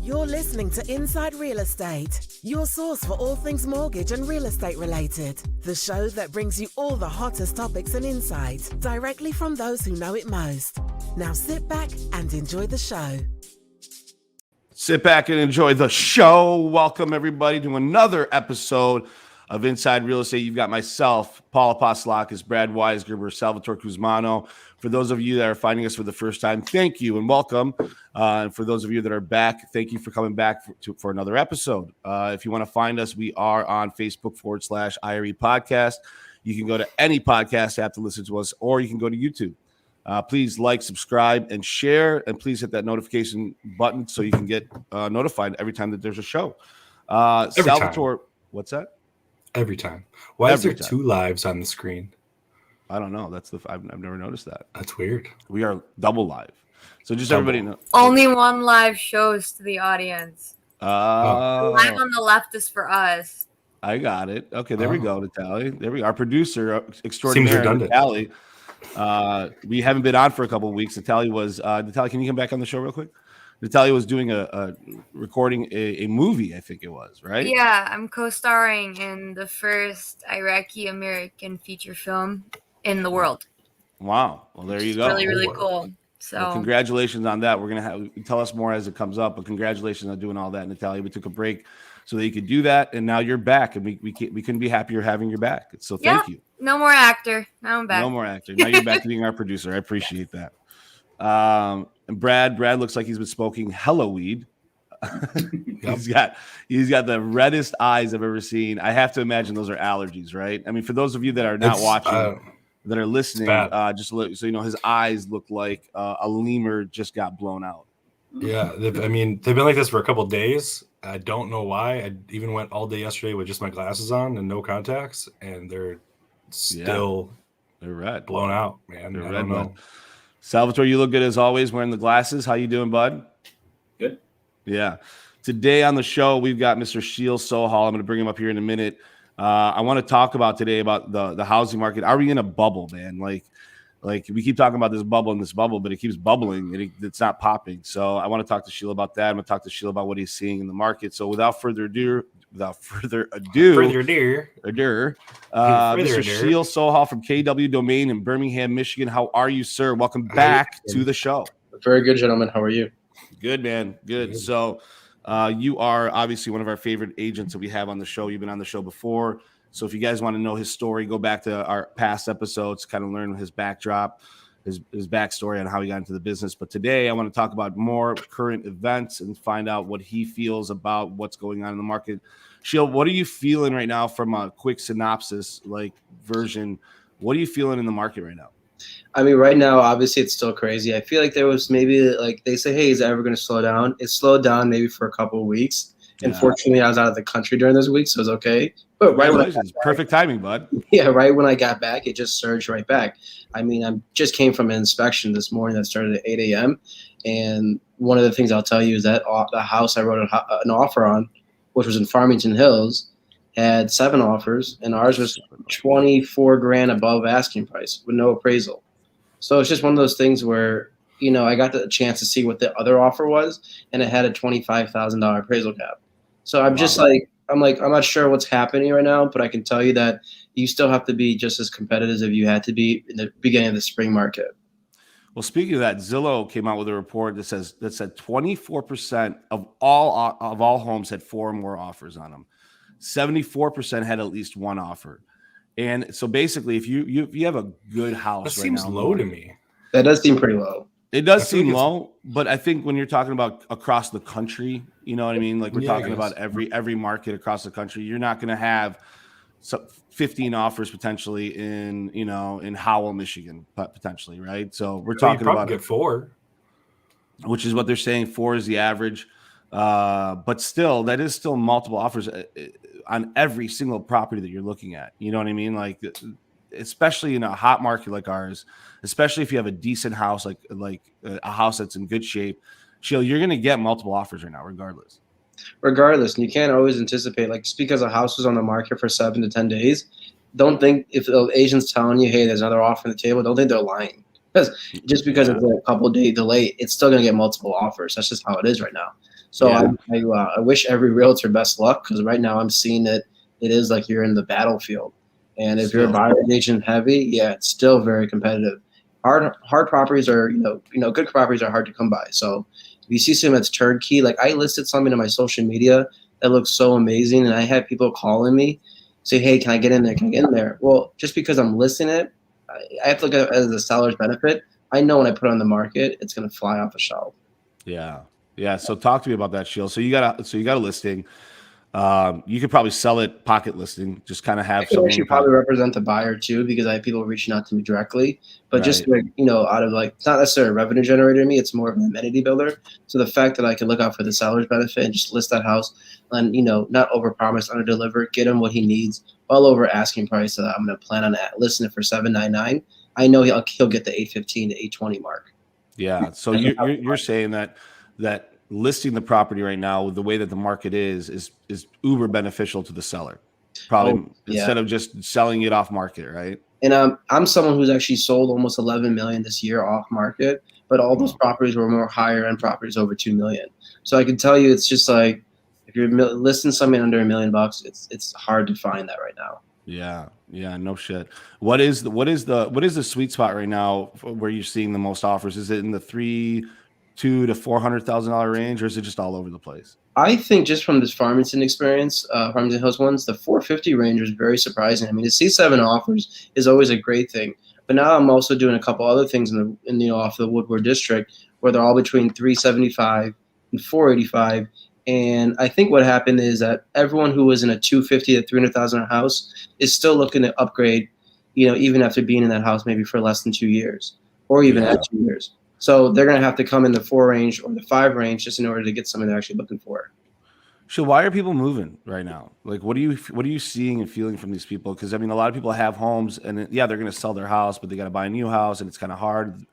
You're listening to Inside Real Estate, your source for all things mortgage and real estate related. The show that brings you all the hottest topics and insights directly from those who know it most. Now sit back and enjoy the show. Sit back and enjoy the show. Welcome, everybody, to another episode of Inside Real Estate. You've got myself, Paul Apostolakis, Brad Weisgerber, Salvatore Cusmano. For those of you that are finding us for the first time, thank you and welcome. And for those of you that are back, thank you for coming back for another episode. If you want to find us, we are on Facebook /IRE podcast. You can go to any podcast app to listen to us, or you can go to YouTube. Please like, subscribe, and share, and please hit that notification button so you can get notified every time that there's a show. Salvatore, time. What's that? Every time. Why is there two lives on the screen? I don't know. I've never noticed that. That's weird. We are double live. So just everybody know. Only one live shows to the audience. Live on the left is for us. I got it. Okay, there we go, Natalie. There we go. Our producer extraordinaire, Natalie. We haven't been on for a couple of weeks. Natalie, can you come back on the show real quick? Natalia was doing recording a movie, I think it was, right? Yeah, I'm co-starring in the first Iraqi-American feature film in the world. Wow. Well, there you go. Really, really cool. So well, congratulations on that. We're going to have tell us more as it comes up, but congratulations on doing all that, Natalia. We took a break so that you could do that, and now you're back, and we couldn't be happier having you back. So thank you. No more actor. Now I'm back. No more actor. Now you're back to being our producer. I appreciate that. And Brad looks like he's been smoking hella weed. He's got the reddest eyes I've ever seen. I have to imagine those are allergies, right? I mean, for those of you that are not watching, that are listening, just so you know, his eyes look like a lemur just got blown out. Yeah, they've been like this for a couple of days. I don't know why. I even went all day yesterday with just my glasses on and no contacts, and they're still they're red, blown out, man. They're red. Know. Salvatore, you look good as always, wearing the glasses. How you doing, bud? Good. Yeah. Today on the show, we've got Mr. Sheel Sohal. I'm going to bring him up here in a minute. I want to talk about today about the housing market. Are we in a bubble, man? Like we keep talking about this bubble, but it keeps bubbling and it's not popping. So I want to talk to Sheel about that. I'm going to talk to Sheel about what he's seeing in the market. So without further ado, Mr. Sheel Sohal from KW Domain in Birmingham, Michigan. How are you, sir? Welcome back to the show. Very good, gentlemen. How are you? Good, man. Good. So you are obviously one of our favorite agents that we have on the show. You've been on the show before. So if you guys want to know his story, go back to our past episodes, kind of learn his backdrop, his backstory on how he got into the business. But today I want to talk about more current events and find out what he feels about what's going on in the market. Sheel, what are you feeling right now from a quick synopsis version? What are you feeling in the market right now? I mean, right now, obviously, it's still crazy. I feel like there was maybe they say, hey, is it ever going to slow down? It slowed down maybe for a couple of weeks. Yeah. Unfortunately, I was out of the country during those weeks, so it's okay. But perfect timing, bud. Yeah, right when I got back, it just surged right back. I mean, I just came from an inspection this morning that started at 8 a.m. And one of the things I'll tell you is that the house I wrote an offer on, which was in Farmington Hills, had 7 offers, and ours was $24,000 above asking price with no appraisal. So it's just one of those things where, I got the chance to see what the other offer was, and it had a $25,000 appraisal cap. So I'm just I'm not sure what's happening right now, but I can tell you that you still have to be just as competitive as you had to be in the beginning of the spring market. Well, speaking of that, Zillow came out with a report that said 24% of all homes had 4 or more offers on them. 74% had at least 1 offer. And so basically, if you have a good house, that seems low to me. That does seem pretty low. It does seem low, but I think when you're talking about across the country, you know what I mean? Like we're talking about every market across the country, you're not going to have 15 offers potentially in Howell, Michigan, potentially, right? So we're talking about get 4, which is what they're saying. 4 is the average, but still, that is still multiple offers on every single property that you're looking at. You know what I mean? Like, especially in a hot market like ours, especially if you have a decent house, like a house that's in good shape, Sheel, you're going to get multiple offers right now, regardless. And you can't always anticipate, like, just because a house is on the market for 7 to 10 days, don't think if the agent's telling you, hey, there's another offer on the table, don't think they're lying. Because just because it's a couple day delay, it's still going to get multiple offers. That's just how it is right now. So Yeah. I wish every realtor best luck, because right now I'm seeing that it is like you're in the battlefield. And if you're a Still. buyer agent heavy, yeah, it's still very competitive. Hard properties are, good properties are hard to come by. So if you see something that's turnkey, like I listed something on my social media that looks so amazing, and I had people calling me, say, hey, can I get in there? Can I get in there? Well, just because I'm listing it, I have to look at it as a seller's benefit. I know when I put it on the market, it's going to fly off the shelf. Yeah. Yeah. So talk to me about that, Sheel. So you got a listing. You could probably sell it pocket listing, just kind of I have could actually someone probably represent the buyer too, because I have people reaching out to me directly. But just Right. like, out of like, it's not necessarily a revenue generator to me, it's more of an amenity builder. So the fact that I can look out for the seller's benefit and just list that house and, not overpromise, underdeliver, get him what he needs, well over asking price that I'm going to plan on listing it for $799. I know he'll get the 815 to 820 mark. Yeah. So you're saying that listing the property right now, the way that the market is uber beneficial to the seller, probably instead of just selling it off market, right? And I'm someone who's actually sold almost 11 million this year off market, but all those properties were more higher end properties over 2 million. So I can tell you, it's just like if you're listing something under $1 million, it's hard to find that right now. Yeah. Yeah. No shit. What is the sweet spot right now where you're seeing the most offers? Is it in the $300,000 to $400,000 range, or is it just all over the place? I think just from this Farmington experience, Farmington Hills ones, the 450 range was very surprising. I mean, to see 7 offers is always a great thing. But now I'm also doing a couple other things off the Woodward district where they're all between 375 and 485. And I think what happened is that everyone who was in a 250 to 300,000 house is still looking to upgrade, even after being in that house maybe for less than 2 years or even at 2 years. So they're going to have to come in the 4 range or the 5 range just in order to get something they're actually looking for. So why are people moving right now? Like, what are you seeing and feeling from these people? Because I mean, a lot of people have homes, and they're going to sell their house, but they got to buy a new house, and it's kind of hard.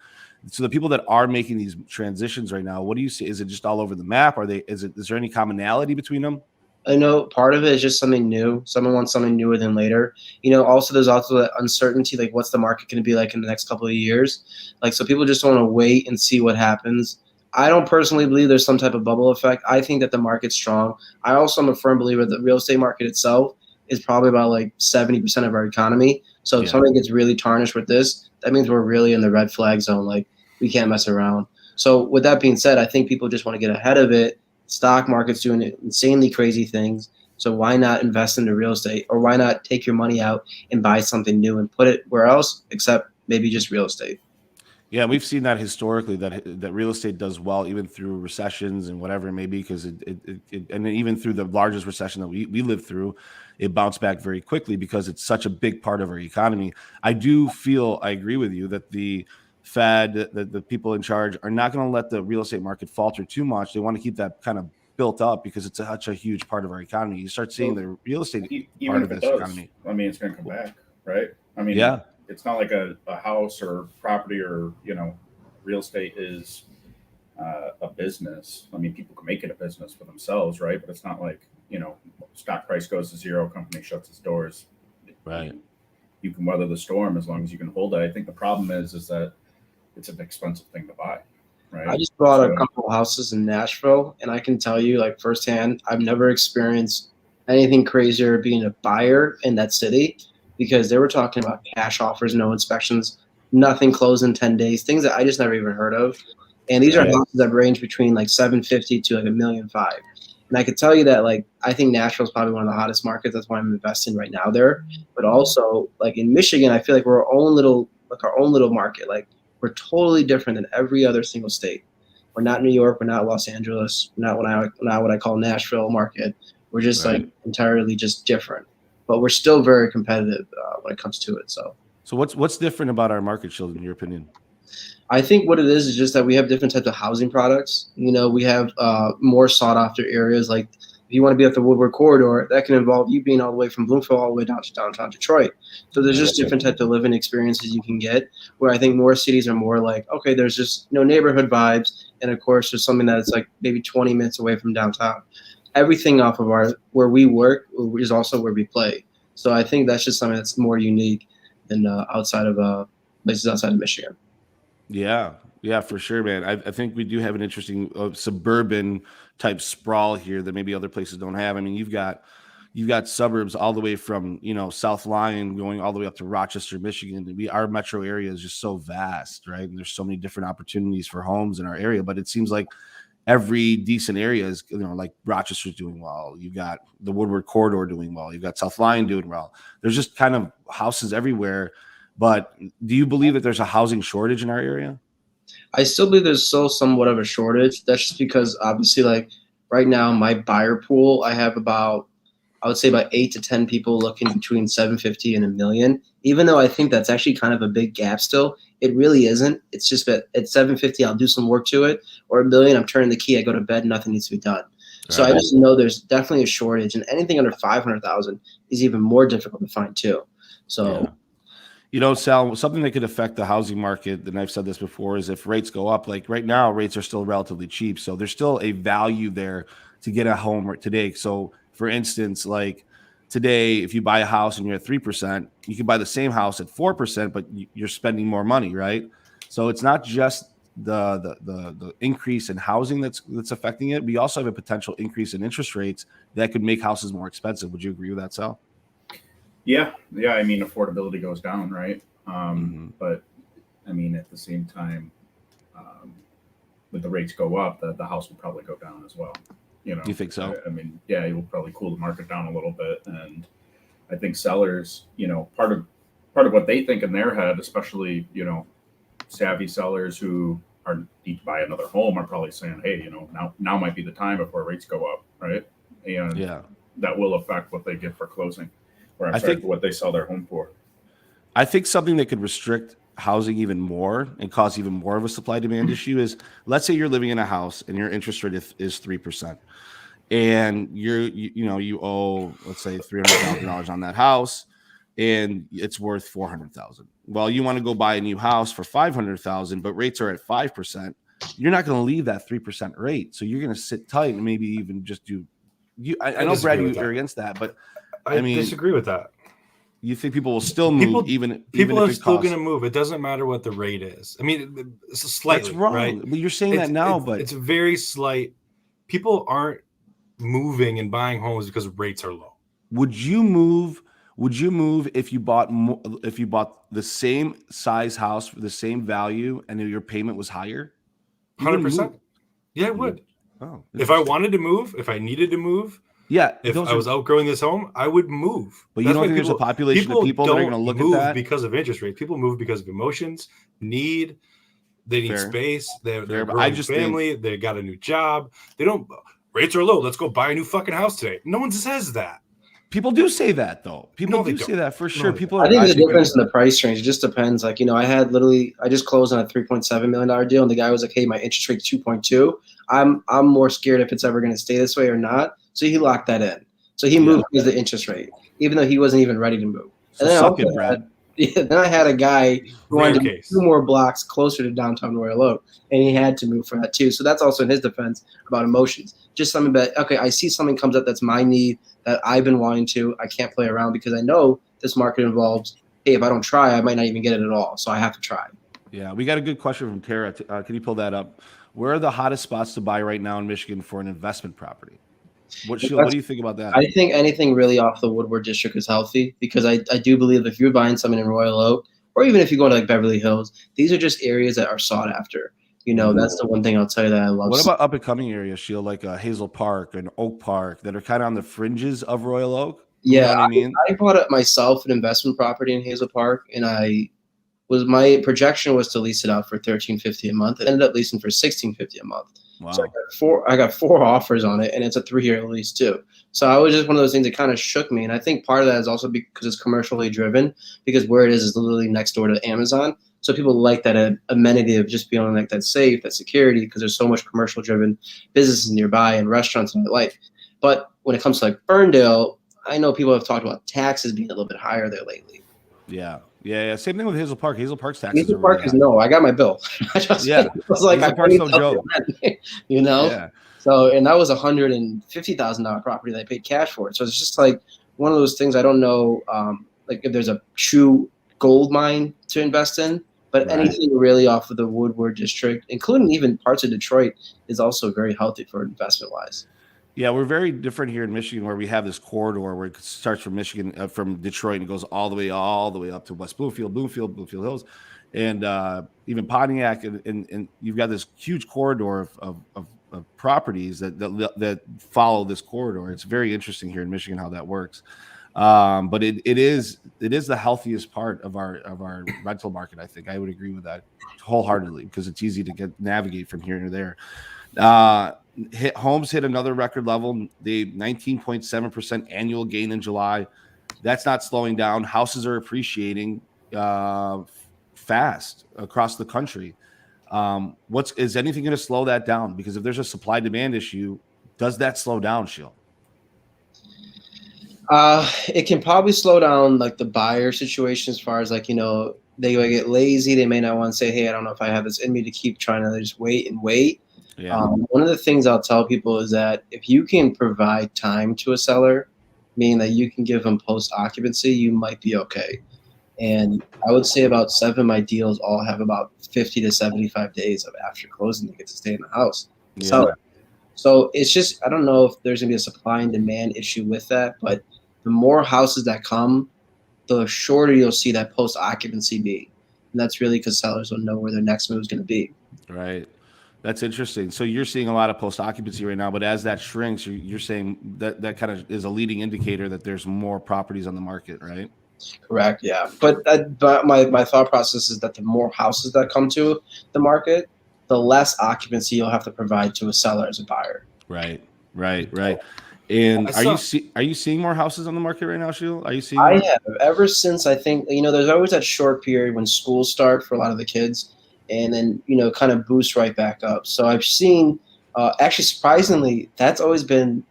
So the people that are making these transitions right now, what do you see? Is it just all over the map? Is there any commonality between them? I know part of it is just something new. Someone wants something newer than later. Also there's also that uncertainty, like what's the market going to be like in the next couple of years? Like, so people just want to wait and see what happens. I don't personally believe there's some type of bubble effect. I think that the market's strong. I also am a firm believer that the real estate market itself is probably about like 70% of our economy. So if something gets really tarnished with this, that means we're really in the red flag zone. Like, we can't mess around. So with that being said, I think people just want to get ahead of it. Stock market's doing insanely crazy things. So why not invest into real estate, or why not take your money out and buy something new and put it where else except maybe just real estate? Yeah, we've seen that historically, that real estate does well even through recessions and whatever it may be, because and even through the largest recession that we lived through, it bounced back very quickly because it's such a big part of our economy. I agree with you that the Fed, the people in charge, are not going to let the real estate market falter too much. They want to keep that kind of built up because it's such a huge part of our economy. You start seeing the real estate part of this economy. I mean, it's going to come back, right? I mean, it's not like a house or property or, real estate is a business. I mean, people can make it a business for themselves, right? But it's not like, stock price goes to zero, company shuts its doors. Right. You can weather the storm as long as you can hold it. I think the problem is that it's an expensive thing to buy, right? I just bought a couple of houses in Nashville, and I can tell you, like, firsthand, I've never experienced anything crazier being a buyer in that city, because they were talking about cash offers, no inspections, nothing closed in 10 days, things that I just never even heard of. And these are houses that range between like 750 to like $1.5 million. And I could tell you that, like, I think Nashville is probably one of the hottest markets. That's why I'm investing right now there. But also, like, in Michigan, I feel like we're our own little market. Like, we're totally different than every other single state. We're not New York. We're not Los Angeles. We're not what I call Nashville market. We're just like entirely just different. But we're still very competitive when it comes to it. So what's different about our market, Sheel, in your opinion? I think what it is just that we have different types of housing products. We have more sought after areas. Like, if you want to be at the Woodward corridor, that can involve you being all the way from Bloomfield all the way down to downtown Detroit. So there's just different types of living experiences you can get, where I think more cities are more like, okay, there's just neighborhood vibes. And of course, there's something that's like maybe 20 minutes away from downtown. Everything off of where we work is also where we play. So I think that's just something that's more unique than outside of places outside of Michigan. Yeah. Yeah, for sure, man. I think we do have an interesting suburban type sprawl here that maybe other places don't have. I mean, you've got suburbs all the way from, South Lyon going all the way up to Rochester, Michigan. Our metro area is just so vast, right? And there's so many different opportunities for homes in our area, but it seems like every decent area is, like Rochester's doing well. You've got the Woodward Corridor doing well. You've got South Lyon doing well. There's just kind of houses everywhere. But do you believe that there's a housing shortage in our area? I still believe there's still somewhat of a shortage. That's just because obviously, like right now, my buyer pool, I have I would say about 8 to 10 people looking between 750 and $1 million. Even though I think that's actually kind of a big gap still, it really isn't. It's just that at 750, I'll do some work to it, or $1 million, I'm turning the key, I go to bed, nothing needs to be done. So I just know there's definitely a shortage, and anything under 500,000 is even more difficult to find too. So. Yeah. Sal, something that could affect the housing market, and I've said this before, is if rates go up. Like right now, rates are still relatively cheap. So there's still a value there to get a home today. So for instance, like today, if you buy a house and you're at 3%, you can buy the same house at 4%, but you're spending more money, right? So it's not just the increase in housing that's affecting it. We also have a potential increase in interest rates that could make houses more expensive. Would you agree with that, Sal? Yeah. I mean, affordability goes down, right? But I mean, at the same time, with the rates go up, the house will probably go down as well. You think so? I mean, yeah, it will probably cool the market down a little bit, and I think sellers, part of what they think in their head, especially savvy sellers who need to buy another home, are probably saying, hey, now might be the time before rates go up, right? And that will affect what they get for closing. Or for what they sell their home for. I think something that could restrict housing even more and cause even more of a supply demand issue is, let's say you're living in a house and your interest rate is 3%, and you owe, let's say, $300,000 on that house, and it's worth $400,000. Well, you want to go buy a new house for $500,000, but rates are at 5%. You're not going to leave that 3% rate, so you're going to sit tight and maybe even just do. I know, Brad, you're against that, but. I mean, disagree with that. You think people will still move, even people if are still going to move. It doesn't matter what the rate is. I mean, it's slightly. That's wrong. Right? But you're saying that now, but it's very slight. People aren't moving and buying homes because rates are low. Would you move if you bought the same size house for the same value and your payment was higher? 100%. Yeah, it would. Oh, if I wanted to move, if I needed to move. Yeah, if I was outgrowing this home, I would move. But you don't think there's a population of people that are going to look at that? Because of interest rates. People move because of emotions, need. They need space. They're growing family. They got a new job. They don't. Rates are low. Let's go buy a new fucking house today. No one says that. People do say that, though. People do say that for sure. People. I think the difference in the price range, it just depends. Like, I just closed on a $3.7 million deal, and the guy was like, "Hey, my interest rate's 2.2. I'm more scared if it's ever going to stay this way or not." So he locked that in. So he moved because of the interest rate, even though he wasn't even ready to move. So suck it, Brad. Then I had a guy who wanted to move 2 more blocks closer to downtown Royal Oak, and he had to move for that too. So that's also in his defense about emotions. Just something that, okay, I see something comes up that's my need that I've been wanting to. I can't play around because I know this market involves, hey, if I don't try, I might not even get it at all. So I have to try. Yeah, we got a good question from Tara. Can you pull that up? Where are the hottest spots to buy right now in Michigan for an investment property? What do you think about that? I think anything really off the Woodward district is healthy because I do believe if you're buying something in Royal Oak, or even if you go to like Beverly Hills, these are just areas that are sought after. That's the one thing I'll tell you that I love. What about up and coming areas, Sheel, like Hazel Park and Oak Park that are kind of on the fringes of Royal Oak? Yeah, I mean? I bought up myself an investment property in Hazel Park, and my projection was to lease it out for $1,350 a month. It ended up leasing for $1,650 a month. Wow. So I got four offers on it, and it's a 3-year lease too. So I was just one of those things that kind of shook me. And I think part of that is also because it's commercially driven, because where it is literally next door to Amazon. So people like that amenity of just being like that safe, that security, because there's so much commercial driven businesses nearby and restaurants and the like. But when it comes to like Ferndale, I know people have talked about taxes being a little bit higher there lately. Yeah. Same thing with Hazel Park. Hazel Park's taxes. Hazel Park is no. I got my bill. I was like, Hazel Park's no joke. Yeah. So, and that was $150,000 property that I paid cash for it. So it's just like one of those things. I don't know, like if there's a true gold mine to invest in, But anything really off of the Woodward district, including even parts of Detroit, is also very healthy for investment-wise. Yeah, we're very different here in Michigan, where we have this corridor where it starts from Michigan, from Detroit, and goes all the way up to West Bloomfield Hills, and even Pontiac, and you've got this huge corridor of properties that follow this corridor. It's very interesting here in Michigan how that works. But it is the healthiest part of our rental market. I think I would agree with that wholeheartedly, because it's easy to navigate from here to there. Homes hit another record level. The 19.7% annual gain in July. That's not slowing down. Houses are appreciating fast across the country. Is anything going to slow that down? Because if there's a supply demand issue, does that slow down, Sheel? It can probably slow down like the buyer situation, as far as like, they might get lazy. They may not want to say, hey, I don't know if I have this in me to keep trying to just wait and wait. Yeah. One of the things I'll tell people is that if you can provide time to a seller, meaning that you can give them post-occupancy, you might be okay. And I would say about 7 of my deals all have about 50 to 75 days of after closing to get to stay in the house. Yeah. So it's just, I don't know if there's going to be a supply and demand issue with that, but the more houses that come, the shorter you'll see that post-occupancy be. And that's really because sellers don't know where their next move is going to be. Right. That's interesting. So you're seeing a lot of post-occupancy right now, but as that shrinks, you're saying that kind of is a leading indicator that there's more properties on the market, right? Correct, yeah. But my thought process is that the more houses that come to the market, the less occupancy you'll have to provide to a seller as a buyer. Right. And are you seeing more houses on the market right now, Sheel? Are you seeing? I have. Ever since, I think, there's always that short period when schools start for a lot of the kids, and then, kind of boost right back up. So I've seen, actually, surprisingly, that's always been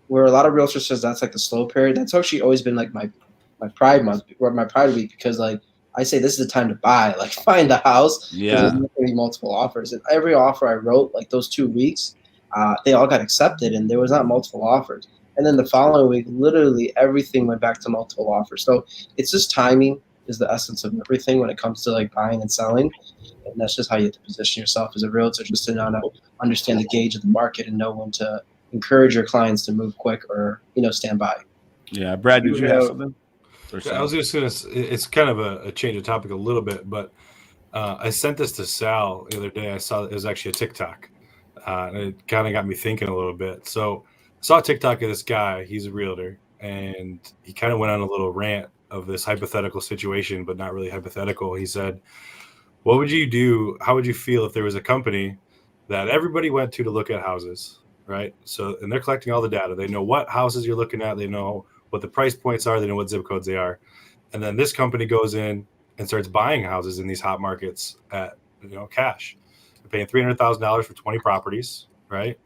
where a lot of realtors says that's like the slow period. That's actually always been like my pride month or my pride week, because like I say, this is the time to buy, like find the house. Yeah. There's going to be multiple offers. And every offer I wrote, like those 2 weeks, they all got accepted, and there was not multiple offers. And then the following week, literally everything went back to multiple offers. So it's just timing is the essence of everything when it comes to like buying and selling. And that's just how you have to position yourself as a realtor, just to understand the gauge of the market and know when to encourage your clients to move quick or, stand by. Yeah. Brad, did you have something? I was just going to, it's kind of a change of topic a little bit, but I sent this to Sal the other day. I saw it was actually a TikTok. And it kind of got me thinking a little bit. So I saw a TikTok of this guy. He's a realtor, and he kind of went on a little rant of this hypothetical situation, but not really hypothetical. He said, what would you do? How would you feel if there was a company that everybody went to look at houses, right? So, and they're collecting all the data. They know what houses you're looking at. They know what the price points are. They know what zip codes they are. And then this company goes in and starts buying houses in these hot markets at, cash. They're paying $300,000 for 20 properties, right?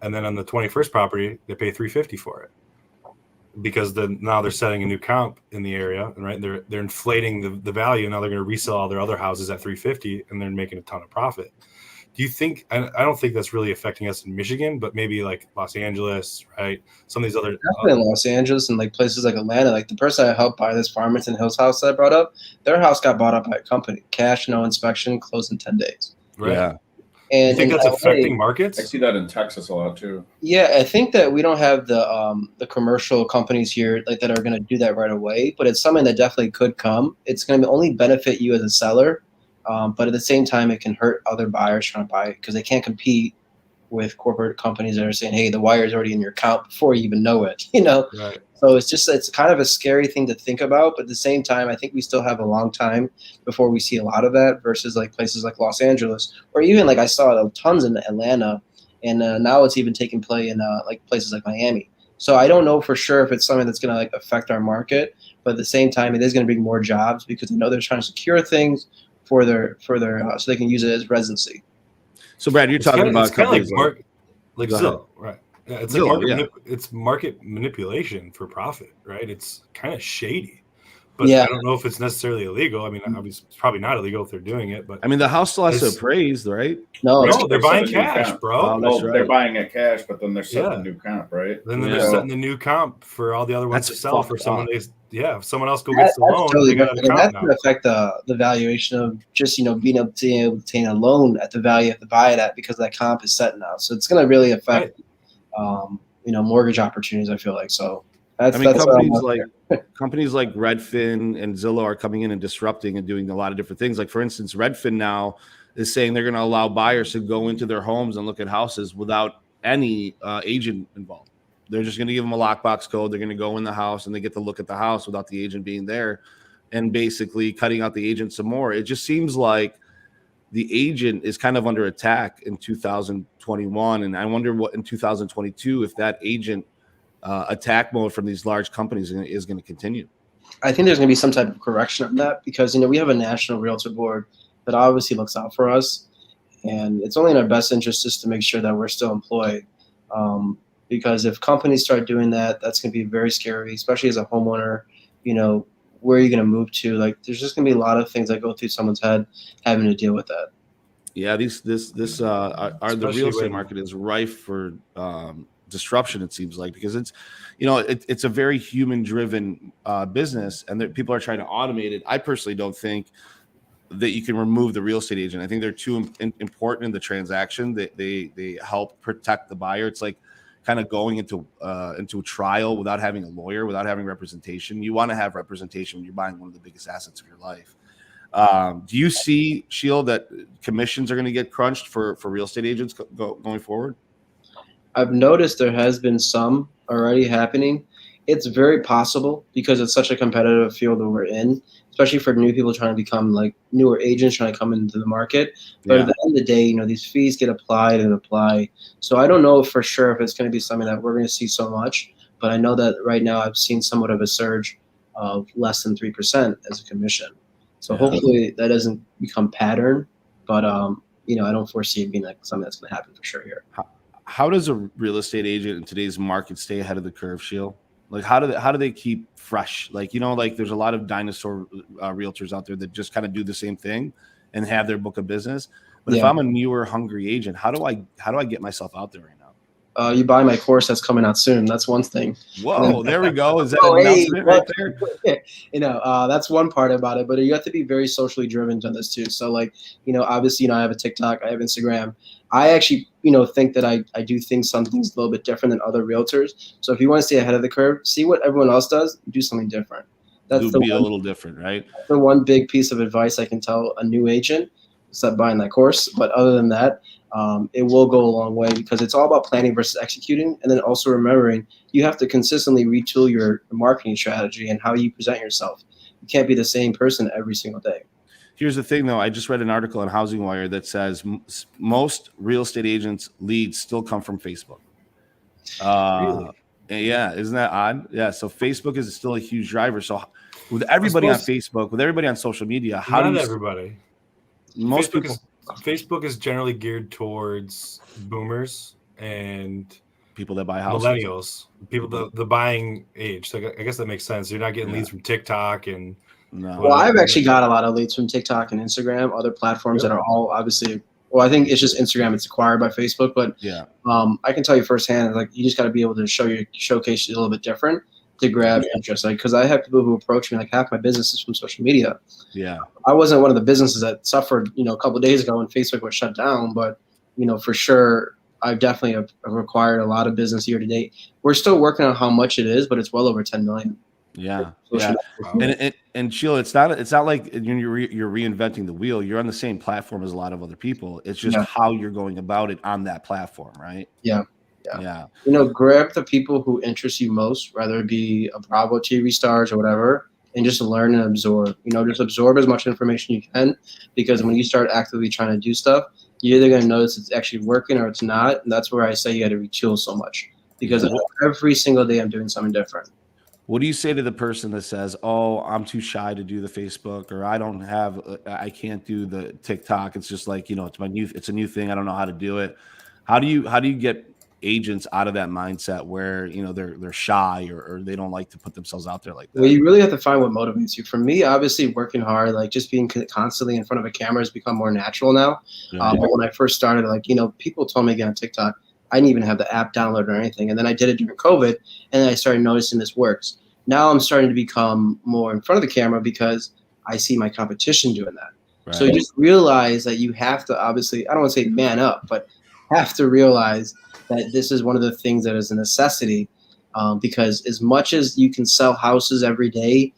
And then on the 21st property, they pay $350,000 for it, because now they're setting a new comp in the area, right? They're inflating the value. Now they're going to resell all their other houses at $350,000, and they're making a ton of profit. Do you think? I don't think that's really affecting us in Michigan, but maybe like Los Angeles, right? Some of these other definitely Los Angeles and like places like Atlanta. Like the person I helped buy this Farmington Hills house that I brought up, their house got bought up by a company, cash, no inspection, closed in 10 days. Right. Yeah. And you think that's affecting markets? I see that in Texas a lot too. Yeah, I think that we don't have the commercial companies here like that are going to do that right away, but it's something that definitely could come. It's going to only benefit you as a seller, but at the same time, it can hurt other buyers trying to buy it, because they can't compete with corporate companies that are saying, "Hey, the wire is already in your account before you even know it." Right. So it's kind of a scary thing to think about, but at the same time, I think we still have a long time before we see a lot of that, versus like places like Los Angeles, or even like I saw tons in Atlanta, and now it's even taking play in like places like Miami. So I don't know for sure if it's something that's going to like affect our market, but at the same time, it is going to bring more jobs, because I know they're trying to secure things for their so they can use it as residency. So Brad, you're talking about companies like Zillow, right? Yeah, it's market manipulation for profit, right? It's kind of shady. But I don't know if it's necessarily illegal. I mean, obviously, it's probably not illegal if they're doing it. But I mean, the house still has to appraise, right? No, they're buying cash, bro. No, they're buying it cash, but then they're setting the new comp, right? Then they're setting the new comp for all the other ones to sell for someone. If someone else gets the loan, totally that's going to affect the valuation of just being able to obtain a loan at the value you have to buy it at, because that comp is set now. So it's going to really affect mortgage opportunities, I feel like. So companies like Redfin and Zillow are coming in and disrupting and doing a lot of different things. Like, for instance, Redfin now is saying they're going to allow buyers to go into their homes and look at houses without any agent involved. They're just going to give them a lockbox code. They're going to go in the house and they get to look at the house without the agent being there, and basically cutting out the agent some more. It just seems like the agent is kind of under attack in 2021. And I wonder what in 2022, if that agent attack mode from these large companies is going to continue. I think there's going to be some type of correction of that, because we have a national realtor board that obviously looks out for us, and it's only in our best interest just to make sure that we're still employed. Because if companies start doing that, that's going to be very scary, especially as a homeowner. Where are you going to move to? Like, there's just going to be a lot of things that go through someone's head having to deal with that. Yeah, the real estate market is rife for disruption, it seems like, because it's a very human driven business, and people are trying to automate it. I personally don't think that you can remove the real estate agent. I think they're too important in the transaction. They help protect the buyer. It's like kind of going into a trial without having a lawyer, without having representation. You want to have representation when you're buying one of the biggest assets of your life. Do you see, Sheel, that commissions are going to get crunched for real estate agents going forward? I've noticed there has been some already happening. It's very possible, because it's such a competitive field that we're in, especially for new people trying to become newer agents trying to come into the market. But at the end of the day, these fees get applied and apply. So I don't know for sure if it's going to be something that we're going to see so much, but I know that right now I've seen somewhat of a surge of less than 3% as a commission. So hopefully that doesn't become pattern, but I don't foresee it being something that's going to happen for sure here. How does a real estate agent in today's market stay ahead of the curve, Sheel? Like, how do they keep fresh? There's a lot of dinosaur realtors out there that just kind of do the same thing and have their book of business. But if I'm a newer, hungry agent, how do I get myself out there right now? You buy my course that's coming out soon. That's one thing. Whoa, there we go. Is that an announcement right there? That's one part about it, but you have to be very socially driven to this too. So obviously, I have a TikTok, I have Instagram. I actually, think that I do some things a little bit different than other realtors. So if you want to stay ahead of the curve, see what everyone else does, do something different. That's a little different, right? The one big piece of advice I can tell a new agent, except buying that course. But other than that, it will go a long way, because it's all about planning versus executing. And then also remembering you have to consistently retool your marketing strategy and how you present yourself. You can't be the same person every single day. Here's the thing, though. I just read an article on Housing Wire that says most real estate agents' leads still come from Facebook. Really? Yeah, isn't that odd? Yeah, so Facebook is still a huge driver. So with everybody on Facebook, with everybody on social media, everybody? Most people. Facebook is generally geared towards boomers and people that buy houses. Millennials, people the buying age. So I guess that makes sense. You're not getting leads from TikTok and. No. Well, I've actually got a lot of leads from TikTok and Instagram, other platforms that are all obviously. Well, I think it's just Instagram. It's acquired by Facebook, but I can tell you firsthand, you just got to be able to showcase a little bit different to grab interest. Because I have people who approach me, half my business is from social media. Yeah, I wasn't one of the businesses that suffered, a couple of days ago when Facebook was shut down, but for sure, I've definitely have acquired a lot of business year to date. We're still working on how much it is, but it's well over 10 million. Yeah. And Sheel, it's not like you're reinventing the wheel. You're on the same platform as a lot of other people. It's just how you're going about it on that platform, right? Yeah. Grab the people who interest you most, whether it be a Bravo TV stars or whatever, and just learn and absorb. Just absorb as much information you can, because when you start actively trying to do stuff, you're either going to notice it's actually working or it's not. And that's where I say you got to retool so much, because every single day I'm doing something different. What do you say to the person that says, "Oh, I'm too shy to do the Facebook," or I can't do the TikTok. It's just it's a new thing. I don't know how to do it. How do you get agents out of that mindset where, you know, they're shy or they don't like to put themselves out there like that? Well, you really have to find what motivates you. For me, obviously working hard, like just being constantly in front of a camera has become more natural now. Right. But when I first started, like, you know, people told me to get on TikTok. I didn't even have the app downloaded or anything. And then I did it during COVID, and then I started noticing this works. Now I'm starting to become more in front of the camera because I see my competition doing that. Right. So you just realize that you have to, obviously, I don't want to say man up, but have to realize that this is one of the things that is a necessity, because as much as you can sell houses every day,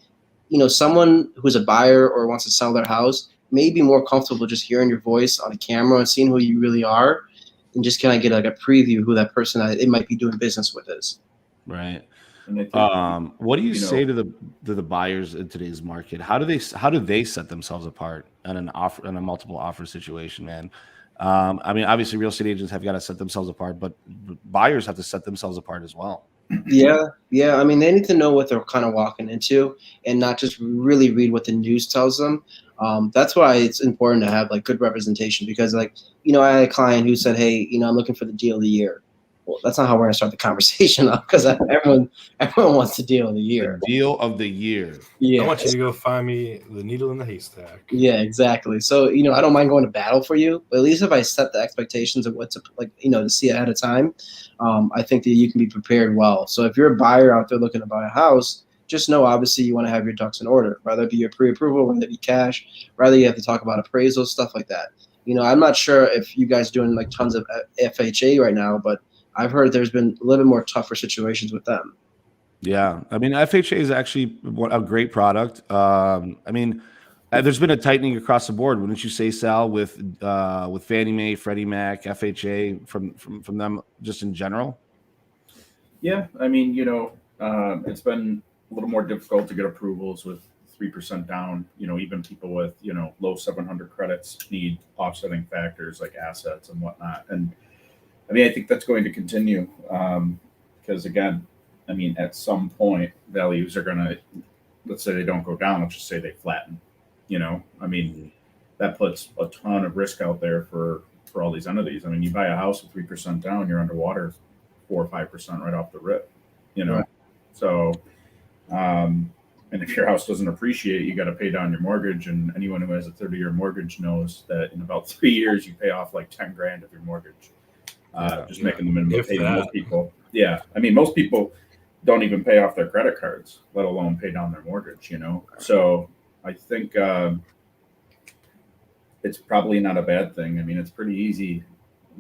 you know, someone who's a buyer or wants to sell their house may be more comfortable just hearing your voice on a camera and seeing who you really are, and just kind of get like a preview who that person that it might be doing business with is. Right. What do you say to the buyers in today's market? How do they set themselves apart in a multiple offer situation, man? I mean, obviously real estate agents have got to set themselves apart, but buyers have to set themselves apart as well. Yeah. I mean, they need to know what they're kind of walking into and not just really read what the news tells them. That's why it's important to have like good representation, because, like, you know, I had a client who said, hey, you know, I'm looking for the deal of the year. Well, that's not how we're going to start the conversation up, because everyone wants the deal of the year. The deal of the year. Yeah. I want you to go find me the needle in the haystack. Yeah, exactly. So, you know, I don't mind going to battle for you, but at least if I set the expectations of what to, like, you know, to see ahead of time, I think that you can be prepared well. So if you're a buyer out there looking to buy a house, just know, obviously, you want to have your ducks in order, whether it be your pre-approval, whether it be cash, rather you have to talk about appraisals, stuff like that. You know, I'm not sure if you guys are doing like tons of FHA right now, but I've heard there's been a little bit more tougher situations with them. Yeah. I mean, FHA is actually a great product. I mean, there's been a tightening across the board. Wouldn't you say, Sal, with Fannie Mae, Freddie Mac, FHA from them just in general? Yeah. I mean, you know, it's been a little more difficult to get approvals with 3% down. You know, even people with, you know, low 700 credits need offsetting factors like assets and whatnot. And I mean, I think that's going to continue, because, again, I mean, at some point, values are going to, let's say they don't go down, let's just say they flatten, you know? I mean, that puts a ton of risk out there for all these entities. I mean, you buy a house with 3% down, you're underwater 4 or 5% right off the rip, you know? Right. So, and if your house doesn't appreciate, you got to pay down your mortgage. And anyone who has a 30-year mortgage knows that in about 3 years, you pay off like 10 grand of your mortgage. Making the minimum payment. Most people, I mean, most people don't even pay off their credit cards, let alone pay down their mortgage, you know? So I think it's probably not a bad thing. I mean, it's pretty easy.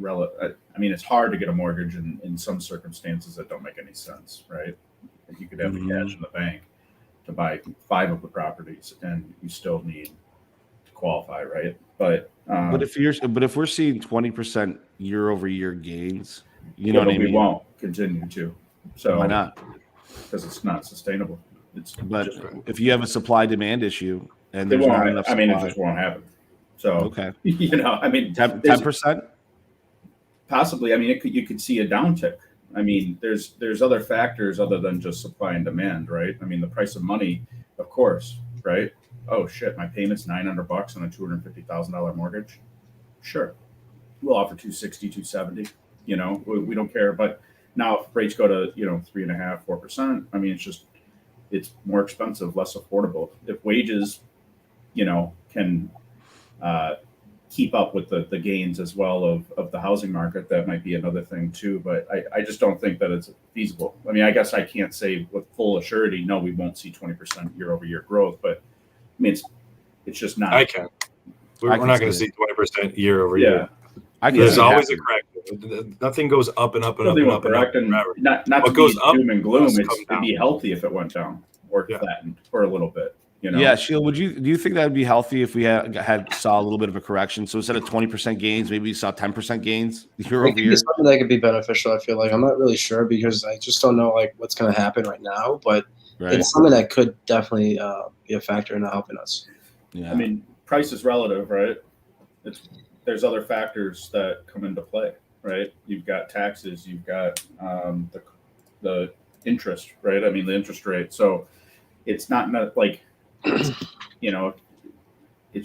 I mean, it's hard to get a mortgage in some circumstances that don't make any sense, right? Like you could have the cash in the bank to buy 5 of the properties and you still need to qualify, right? But if we're seeing 20% year over year gains, you know what I mean? We won't continue to. So why not? Because it's not sustainable. But if you have a supply demand issue and there's not enough supply, I mean, it just won't happen. So okay, you know, I mean, 10%, possibly. I mean, you could see a downtick. I mean, there's other factors other than just supply and demand, right? I mean, the price of money, of course, right? Oh shit, my payment's $900 on a $250,000 mortgage. Sure, we'll offer $260, $270. You know, we don't care. But now if rates go to 3.5%, 4%, I mean, it's more expensive, less affordable. If wages, can keep up with the gains as well of the housing market, that might be another thing too. But I just don't think that it's feasible. I mean, I guess I can't say with full assurity, no, we won't see 20% year over year growth, but I mean, it's just not. I can. We're not going to see 20% year over year. There's always a correction. Nothing goes up and up and up and up and up. Not to be doom and gloom. It'd be healthy if it went down or flattened for a a bit. Yeah, Sheel, do you think that would be healthy if we saw a little bit of a correction? So instead of 20% gains, maybe we saw 10% gains year over year. Something that could be beneficial. I feel like I'm not really sure because I just don't know what's going to happen right now. But it's something that could definitely be a factor in helping us. Yeah, I mean, price is relative, right? There's other factors that come into play, right? You've got taxes, you've got the interest, right? I mean, the interest rate. So it's not like, it's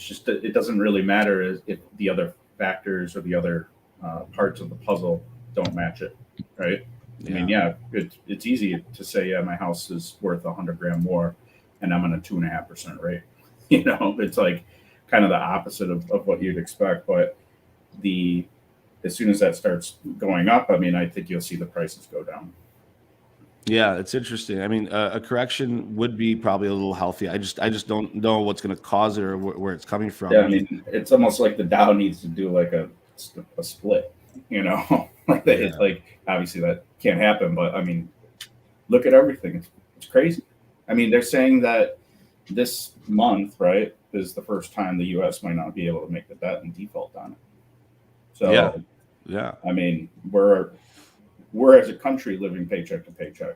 just, it doesn't really matter if the other factors or the other parts of the puzzle don't match it. right? Yeah. I mean, it's easy to say, yeah, my house is worth $100,000 more, and I'm on a 2.5% rate. It's like kind of the opposite of what you'd expect. But as soon as that starts going up, I mean, I think you'll see the prices go down. Yeah, it's interesting. I mean, a correction would be probably a little healthy. I just don't know what's going to cause it or where it's coming from. Yeah, I mean, it's almost like the Dow needs to do like a split, It's like, obviously that can't happen, but I mean, look at everything. It's crazy. I mean, they're saying that this month, right, is the first time the U.S. might not be able to make the debt and default on it. So, yeah. I mean, we're as a country living paycheck to paycheck.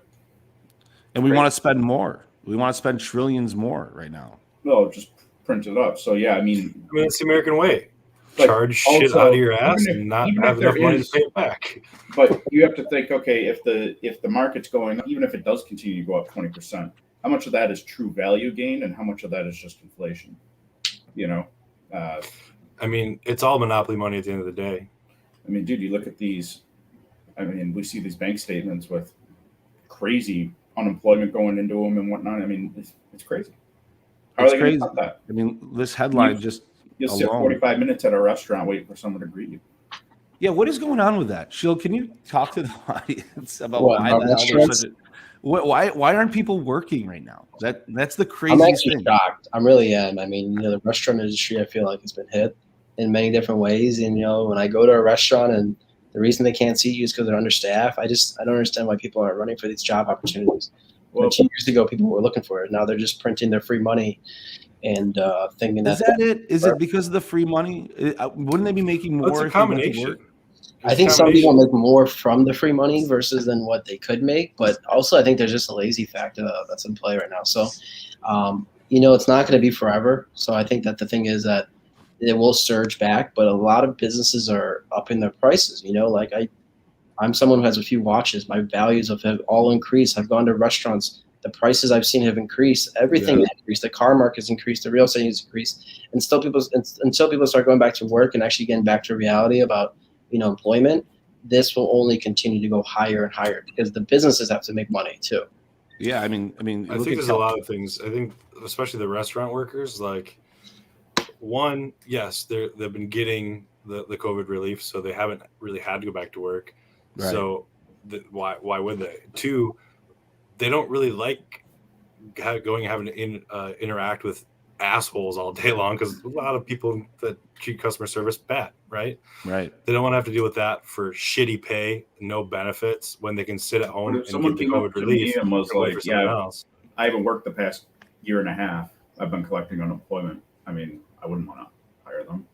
And we want to spend more. We want to spend trillions more right now. No, just print it up. So, yeah, I mean, it's the American way. Charge shit out of your ass and not have enough money to pay it back. But you have to think, okay, if the market's going, even if it does continue to go up 20%, how much of that is true value gain and how much of that is just inflation? I mean, it's all monopoly money at the end of the day. I mean, dude, you look at these. I mean, we see these bank statements with crazy unemployment going into them and whatnot. I mean, it's crazy. How are they going to stop that? I mean, this headline You'll sit 45 minutes at a restaurant waiting for someone to greet you. Yeah, what is going on with that? Sheel, can you talk to the audience about why aren't people working right now? That's the craziest I'm actually thing. shocked. I really am. I mean, the restaurant industry, I feel like it's been hit in many different ways. And, when I go to a restaurant and the reason they can't see you is because they're understaffed, I don't understand why people aren't running for these job opportunities. Well, 2 years ago, people were looking for it. Now they're just printing their free money and thinking that. Is that it? Is it because of the free money? Wouldn't they be making more? It's a combination. I think some people make more from the free money versus than what they could make, but also I think there's just a lazy factor that's in play right now. So, it's not going to be forever. So I think that the thing is that it will surge back, but a lot of businesses are upping their prices. Like I'm someone who has a few watches. My values have all increased. I've gone to restaurants. The prices I've seen have increased. Everything has increased. The car market's increased. The real estate has increased. And still, until people start going back to work and actually getting back to reality about employment, this will only continue to go higher and higher because the businesses have to make money too. Yeah, I mean, I think there's a lot of things. I think especially the restaurant workers, like one, yes, they've been getting the COVID relief, so they haven't really had to go back to work. Right. So why would they? Two, they don't really like having to interact with assholes all day long because a lot of people that treat customer service bad, right? Right. They don't want to have to deal with that for shitty pay, no benefits when they can sit at home and get the COVID relief. And was like, I haven't worked the past year and a half. I've been collecting unemployment. I mean, I wouldn't want to hire them,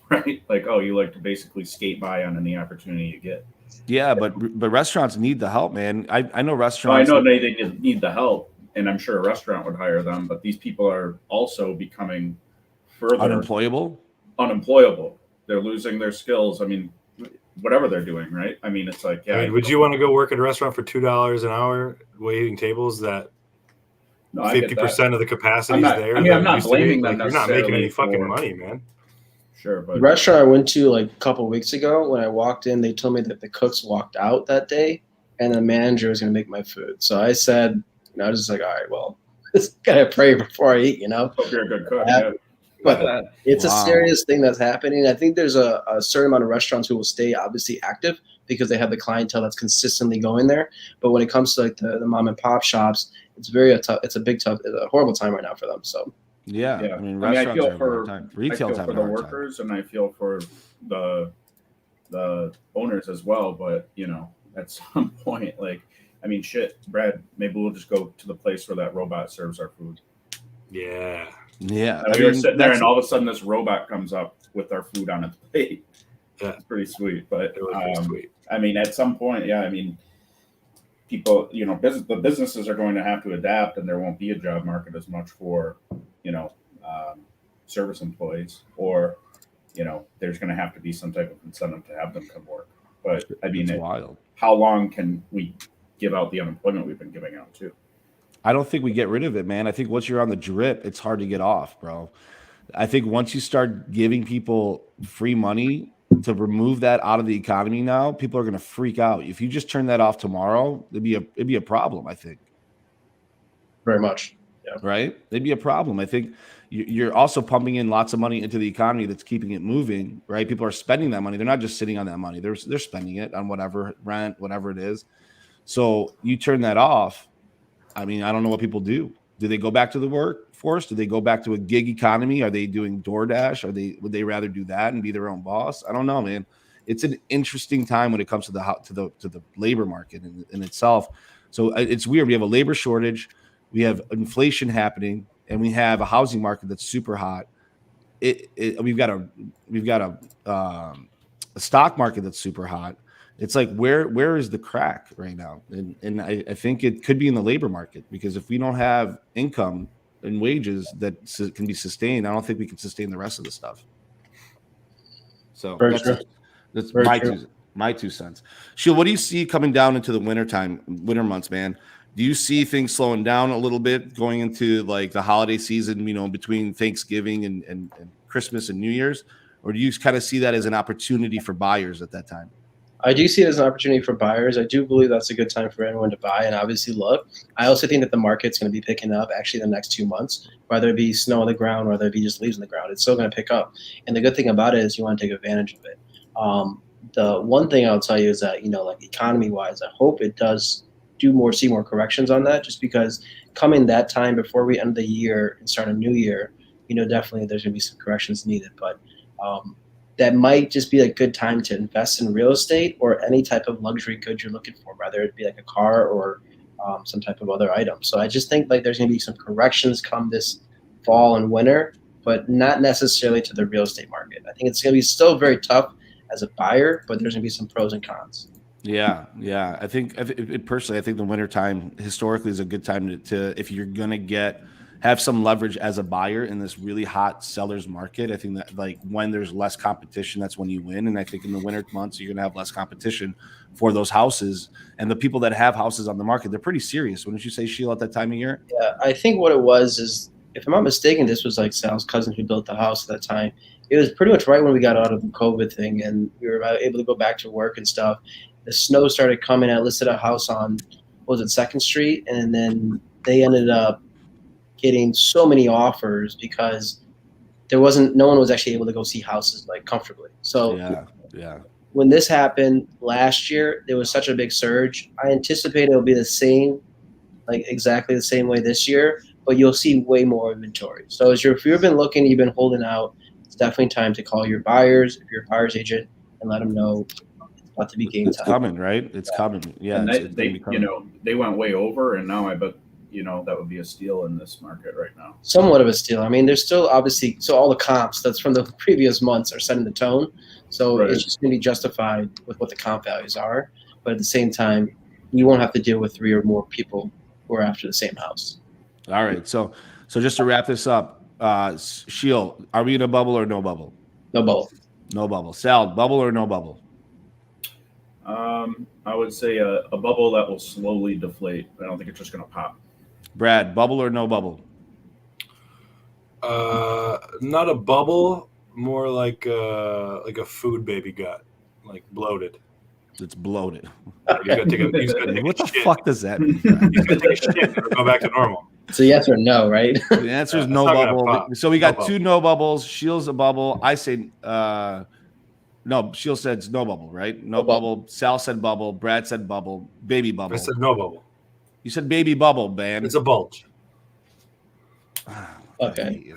right? Like, oh, you like to basically skate by on any opportunity you get. Yeah, but restaurants need the help, man. I know restaurants. I know they need the help, and I'm sure a restaurant would hire them. But these people are also becoming further unemployable. They're losing their skills. I mean, whatever they're doing, right? I mean, it's like, yeah. I mean, would you want to go work at a restaurant for $2 an hour, waiting tables that 50% of the capacity is there? I mean, I'm not blaming them. You're not making any fucking money, man. Sure, but the restaurant I went to like a couple of weeks ago, when I walked in, they told me that the cooks walked out that day, and the manager was going to make my food. So I said, I was just like, all right, well, just gotta pray before I eat, Hope you're a good cook. Yeah. But it's a serious thing that's happening. I think there's a certain amount of restaurants who will stay obviously active because they have the clientele that's consistently going there. But when it comes to like the mom and pop shops, it's it's a horrible time right now for them. So. Yeah. I mean, restaurants I feel for retail's for the workers, and I feel for the owners as well. But at some point, like, I mean, shit, Brad, maybe we'll just go to the place where that robot serves our food. Yeah. Yeah. We were sitting there, and all of a sudden, this robot comes up with our food on its plate. Yeah, it's pretty sweet. But it was pretty sweet. I mean, at some point, I mean, people, the businesses are going to have to adapt, and there won't be a job market as much for service employees, or there's going to have to be some type of incentive to have them come work. But I mean, wild. How long can we give out the unemployment we've been giving out too? I don't think we get rid of it, man. I think once you're on the drip, it's hard to get off, bro. I think once you start giving people free money, to remove that out of the economy now, people are going to freak out. If you just turn that off tomorrow, it'd be a problem, I think. Very much. Yeah. Right? It'd be a problem. I think you're also pumping in lots of money into the economy that's keeping it moving, right? People are spending that money. They're not just sitting on that money. They're spending it on whatever rent, whatever it is. So you turn that off. I mean, I don't know what people do. Do they go back to the workforce? Do they go back to a gig economy? Are they doing DoorDash? Would they rather do that and be their own boss? I don't know, man. It's an interesting time when it comes to the labor market in itself. So it's weird. We have a labor shortage, we have inflation happening, and we have a housing market that's super hot. We've got a stock market that's super hot. It's like where is the crack right now? And I think it could be in the labor market, because if we don't have income and wages that can be sustained, I don't think we can sustain the rest of the stuff. So that's my 2 cents. Sheel, what do you see coming down into the winter months, man? Do you see things slowing down a little bit going into like the holiday season, you know, between Thanksgiving and Christmas and New Year's? Or do you kind of see that as an opportunity for buyers at that time? I do see it as an opportunity for buyers. I do believe that's a good time for anyone to buy and obviously look. I also think that the market's going to be picking up actually the next 2 months, whether it be snow on the ground, whether it be just leaves on the ground. It's still going to pick up. And the good thing about it is you want to take advantage of it. The one thing I'll tell you is that, you know, like economy-wise, I hope it does see more corrections on that, just because coming that time before we end the year and start a new year, you know, definitely there's going to be some corrections needed. But that might just be a good time to invest in real estate or any type of luxury good you're looking for, whether it be like a car or some type of other item. So I just think like there's going to be some corrections come this fall and winter, but not necessarily to the real estate market. I think it's going to be still very tough as a buyer, but there's going to be some pros and cons. Yeah. I think personally, I think the winter time historically is a good time to if you're going to have some leverage as a buyer in this really hot seller's market. I think that like when there's less competition, that's when you win. And I think in the winter months, you're going to have less competition for those houses. And the people that have houses on the market, they're pretty serious. Wouldn't you say, Sheel, at that time of year? Yeah, I think what it was is, if I'm not mistaken, this was like Sal's cousin who built the house at that time. It was pretty much right when we got out of the COVID thing and we were able to go back to work and stuff. The snow started coming. I listed a house on, 2nd Street? And then they ended up getting so many offers because no one was actually able to go see houses like comfortably. So yeah. When this happened last year, there was such a big surge. I anticipate it'll be the same, like exactly the same way this year, but you'll see way more inventory. So if you've been looking, you've been holding out, it's definitely time to call your buyers, if you're a buyer's agent, and let them know it's about to be game time. It's coming, right? It's coming. Yeah. And they went way over, and now I bet, you know, that would be a steal in this market right now. Somewhat of a steal. I mean, there's still obviously, so all the comps that's from the previous months are setting the tone. So It's just going to be justified with what the comp values are. But at the same time, you won't have to deal with 3 or more people who are after the same house. All right. So just to wrap this up, Sheel, are we in a bubble or no bubble? No bubble. No bubble. Sal, bubble or no bubble? I would say a bubble that will slowly deflate. I don't think it's just going to pop. Brad, bubble or no bubble? Not a bubble, more like a food baby gut, like bloated. It's bloated. What the fuck does that mean? He's gonna take a shit and go back to normal. So yes or no, right? The answer is no bubble. So we got 2 no bubbles. Sheel's a bubble. I say no. Sheel said no bubble, right? No bubble. Sal said bubble. Brad said bubble. Baby bubble. I said no bubble. You said baby bubble, man. It's a bulge. Okay.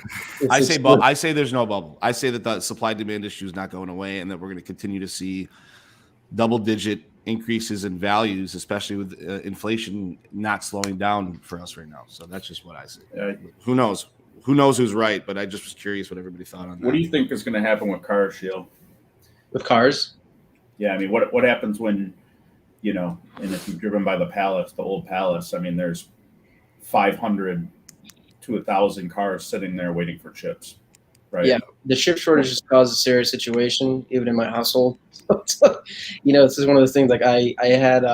I say there's no bubble. I say that the supply demand issue is not going away, and that we're going to continue to see double-digit increases in values, especially with inflation not slowing down for us right now. So that's just what I say. Who knows? Who knows who's right? But I just was curious what everybody thought on that. What do you think is going to happen with cars, Sheel? With cars? Yeah, I mean, what happens when, you know, and if you've driven by the Palace, the old Palace, I mean, there's 500 to 1,000 cars sitting there waiting for chips, right? Yeah, the chip shortage has caused a serious situation, even in my household. You know, this is one of those things. Like I had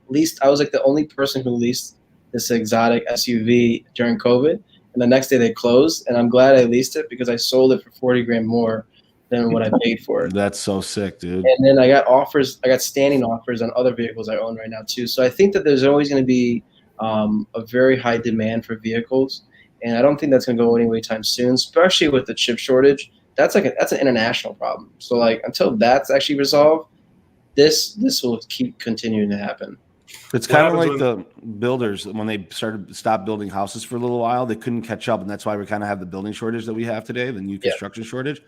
leased. I was like the only person who leased this exotic SUV during COVID, and the next day they closed. And I'm glad I leased it because I sold it for $40,000 more than what I paid for it. That's so sick, dude. And then I got standing offers on other vehicles I own right now too. So I think that there's always going to be a very high demand for vehicles, and I don't think that's going to go away anytime soon, especially with the chip shortage. That's an international problem. So like until that's actually resolved, this will keep continuing to happen. It's kind of like the builders when they stopped building houses for a little while, they couldn't catch up, and that's why we kind of have the building shortage that we have today, the new construction shortage.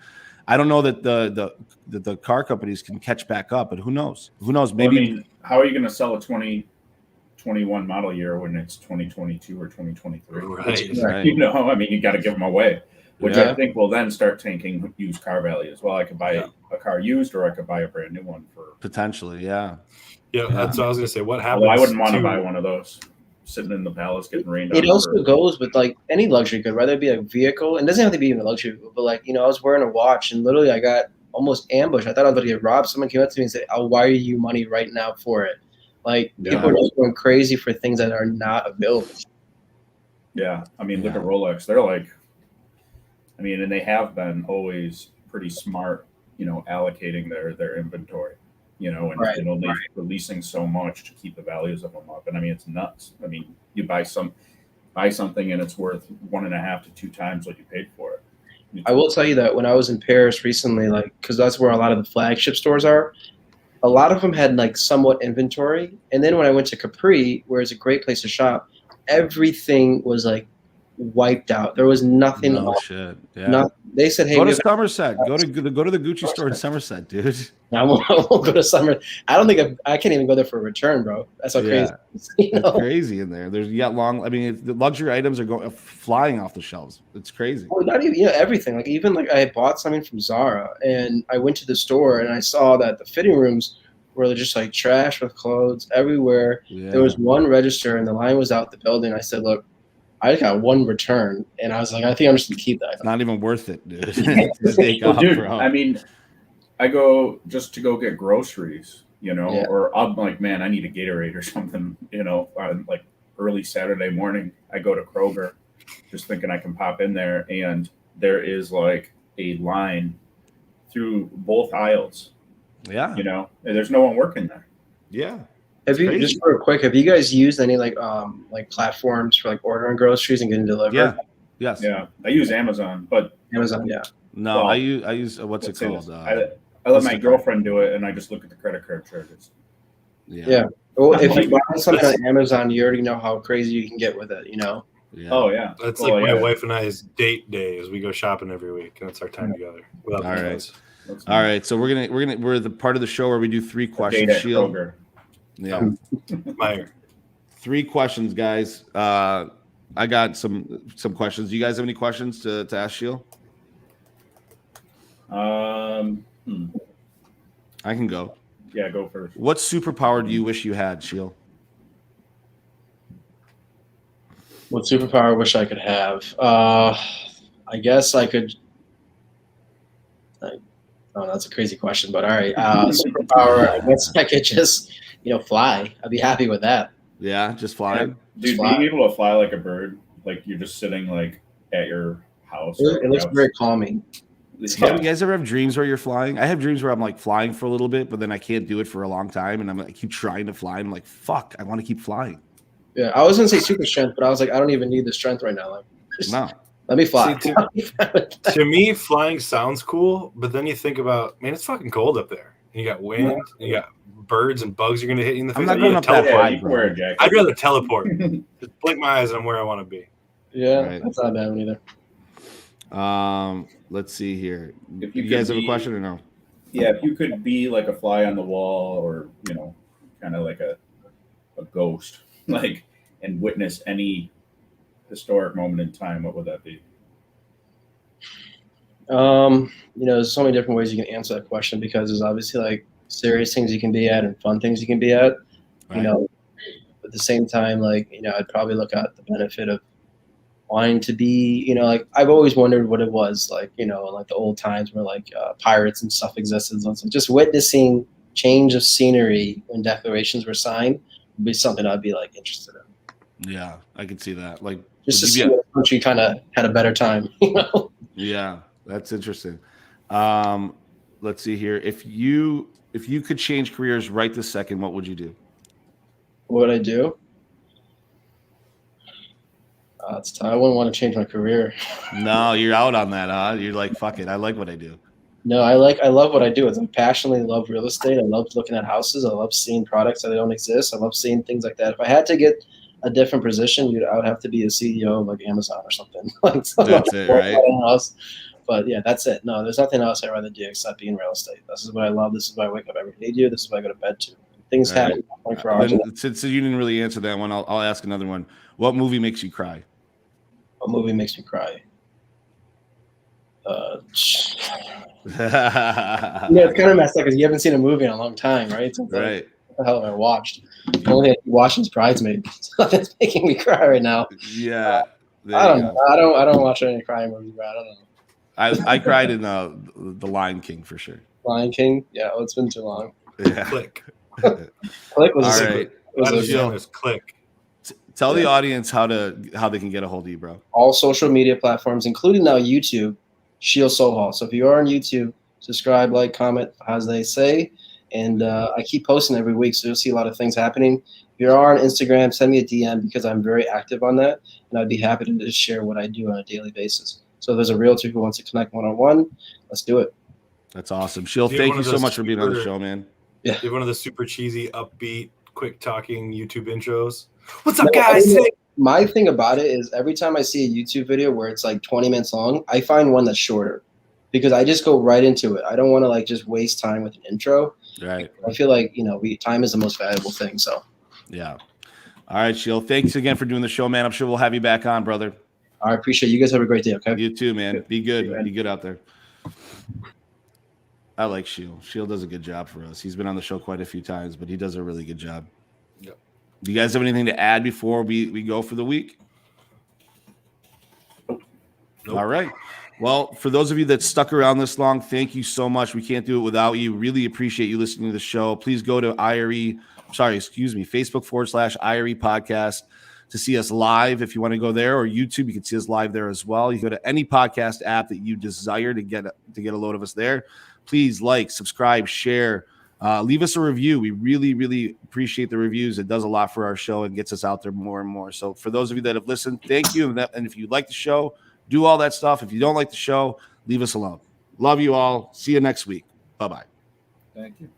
I don't know that the car companies can catch back up, but who knows? Who knows? Maybe. Well, I mean, how are you going to sell a 2021 model year when it's 2022 or 2023? Right. You know, I mean, you got to give them away, which I think will then start tanking used car value as well. I could buy a car used, or I could buy a brand new one for potentially, yeah. That's what I was gonna say. What happens? Although I wouldn't want to buy one of those sitting in the palace getting rained on. It also goes with like any luxury good, whether it be a vehicle, and it doesn't have to be even a luxury vehicle, but like, you know, I was wearing a watch and literally I got almost ambushed. I thought I was going to get robbed. Someone came up to me and said, I'll wire you money right now for it. Like people are just going crazy for things that are not available. Yeah. I mean, look at Rolex. They're like, I mean, and they have been always pretty smart, you know, allocating their inventory, you know, and only releasing so much to keep the values of them up. And I mean, it's nuts. I mean, you buy something and it's worth 1.5 to 2 times what you paid for it. I will tell you that when I was in Paris recently, like, because that's where a lot of the flagship stores are, a lot of them had like somewhat inventory. And then when I went to Capri, where it's a great place to shop, everything was like wiped out. There was nothing. No shit. Yeah. They said, "Hey, go to Somerset. Go to the Gucci store in Somerset, dude." I won't go to Somerset. I don't think I can't even go there for a return, bro. That's how crazy. It's crazy in there. There's long. I mean, the luxury items are flying off the shelves. It's crazy. Well, not even everything. Like even like I bought something from Zara, and I went to the store and I saw that the fitting rooms were just like trash with clothes everywhere. Yeah. There was one register and the line was out the building. I said, "Look, I just got one return," and I was like, "I think I'm just gonna keep that." It's not even worth it, dude. Dude, I mean, I go just to go get groceries, you know, or I'm like, man, I need a Gatorade or something, you know, on like early Saturday morning. I go to Kroger, just thinking I can pop in there, and there is like a line through both aisles. Yeah, you know, and there's no one working there. Yeah. Have you just real quick? Have you guys used any like platforms for like ordering groceries and getting delivered? Yeah. Yes. Yeah. I use Amazon, but Amazon. Yeah. No, I use what's it called? I let my girlfriend do it, and I just look at the credit card charges. Yeah. Well, if you buy something on Amazon, you already know how crazy you can get with it. You know. Yeah. Oh yeah. That's like my wife and I's date day as we go shopping every week, and that's our time together. All right. All right. So we're the part of the show where we do 3 questions. Sheel. Yeah. Meyer. 3 questions, guys. I got some questions. Do you guys have any questions to ask Sheel? I can go. Yeah, go first. What superpower do you wish you had, Sheel? What superpower I wish I could have? I guess I could. Oh, that's a crazy question, but all right. Superpower. I guess I could just, fly. I'd be happy with that. Yeah, just flying. Dude, being able to fly like a bird, like you're just sitting like at your house. It looks very calming. Yeah. You guys ever have dreams where you're flying? I have dreams where I'm like flying for a little bit, but then I can't do it for a long time, and I keep trying to fly. I'm like, fuck, I want to keep flying. Yeah, I was gonna say super strength, but I was like, I don't even need the strength right now. Like, no, let me fly. See, to me, flying sounds cool, but then you think about, man, it's fucking cold up there. You got wind, you got birds and bugs you're gonna hit you in the face. I'm not going up that high, bro. I'd rather teleport. Just blink my eyes and I'm where I want to be. Yeah, right. That's not a bad one either. Let's see here. You guys have a question or no? Yeah, if you could be like a fly on the wall, or kind of like a ghost, like, and witness any historic moment in time, what would that be? There's so many different ways you can answer that question, because there's obviously like serious things you can be at and fun things you can be at. Right. At the same time, like, I'd probably look at the benefit of wanting to be, like, I've always wondered what it was like, like the old times where like pirates and stuff existed. So just witnessing change of scenery when declarations were signed would be something I'd be like interested in. Yeah, I could see that. Like, just to see what country kind of had a better time, Yeah, that's interesting. Let's see here. If you could change careers right this second, what would you do? What would I do? I wouldn't want to change my career. No, you're out on that, huh? You're like, fuck it. I like what I do. No, I love what I do. I passionately love real estate. I love looking at houses. I love seeing products that don't exist. I love seeing things like that. If I had to get a different position, I would have to be a CEO of like Amazon or something. That's it, right? But yeah, that's it. No, there's nothing else I'd rather do except be in real estate. This is what I love. This is what I wake up every day to. This is what I go to bed to. Things happen 24 hours. Since you didn't really answer that one, I'll ask another one. What movie makes you cry? What movie makes me cry? It's kind of messed up because you haven't seen a movie in a long time, right? So right. Like, what the hell have I watched? The only thing I watched is Bridesmaids. That's making me cry right now. Yeah. I don't know. I don't watch any crying movies, bro. I don't know. I cried in the Lion King for sure. Lion King? Yeah, well, it's been too long. Yeah. Click. Click was all a right. It was Click. Tell the audience how they can get a hold of you, bro. All social media platforms, including now YouTube, Sheel Sohal. So if you are on YouTube, subscribe, like, comment, as they say. And I keep posting every week, so you'll see a lot of things happening. If you are on Instagram, send me a DM because I'm very active on that, and I'd be happy to just share what I do on a daily basis. So if there's a realtor who wants to connect one-on-one, let's do it. That's awesome. Sheel, thank you so much for being on the show, man. Yeah. You have one of the super cheesy, upbeat, quick-talking YouTube intros. What's up, guys? My thing about it is every time I see a YouTube video where it's like 20 minutes long, I find one that's shorter because I just go right into it. I don't want to like just waste time with an intro. Right. I feel like, time is the most valuable thing. So, yeah. All right, Sheel. Thanks again for doing the show, man. I'm sure we'll have you back on, brother. I appreciate it. You guys have a great day. Okay. You too, man. Be good. Be good out there. I like Sheel. Sheel does a good job for us. He's been on the show quite a few times, but he does a really good job. Yep. Do you guys have anything to add before we go for the week? Nope. All right. Well, for those of you that stuck around this long, thank you so much. We can't do it without you. Really appreciate you listening to the show. Please go to Facebook.com/IRE podcast to see us live. If you want to go there, or YouTube, you can see us live there as well. You go to any podcast app that you desire to get a load of us there. Please like, subscribe, share, leave us a review. We really, really appreciate the reviews. It does a lot for our show and gets us out there more and more. So for those of you that have listened, thank you. And if you like the show, do all that stuff. If you don't like the show, leave us alone. Love you all. See you next week. Bye-bye. Thank you.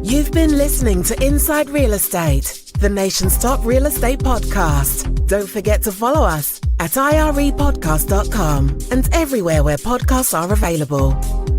You've been listening to Inside Real Estate, the nation's top real estate podcast. Don't forget to follow us at irepodcast.com and everywhere where podcasts are available.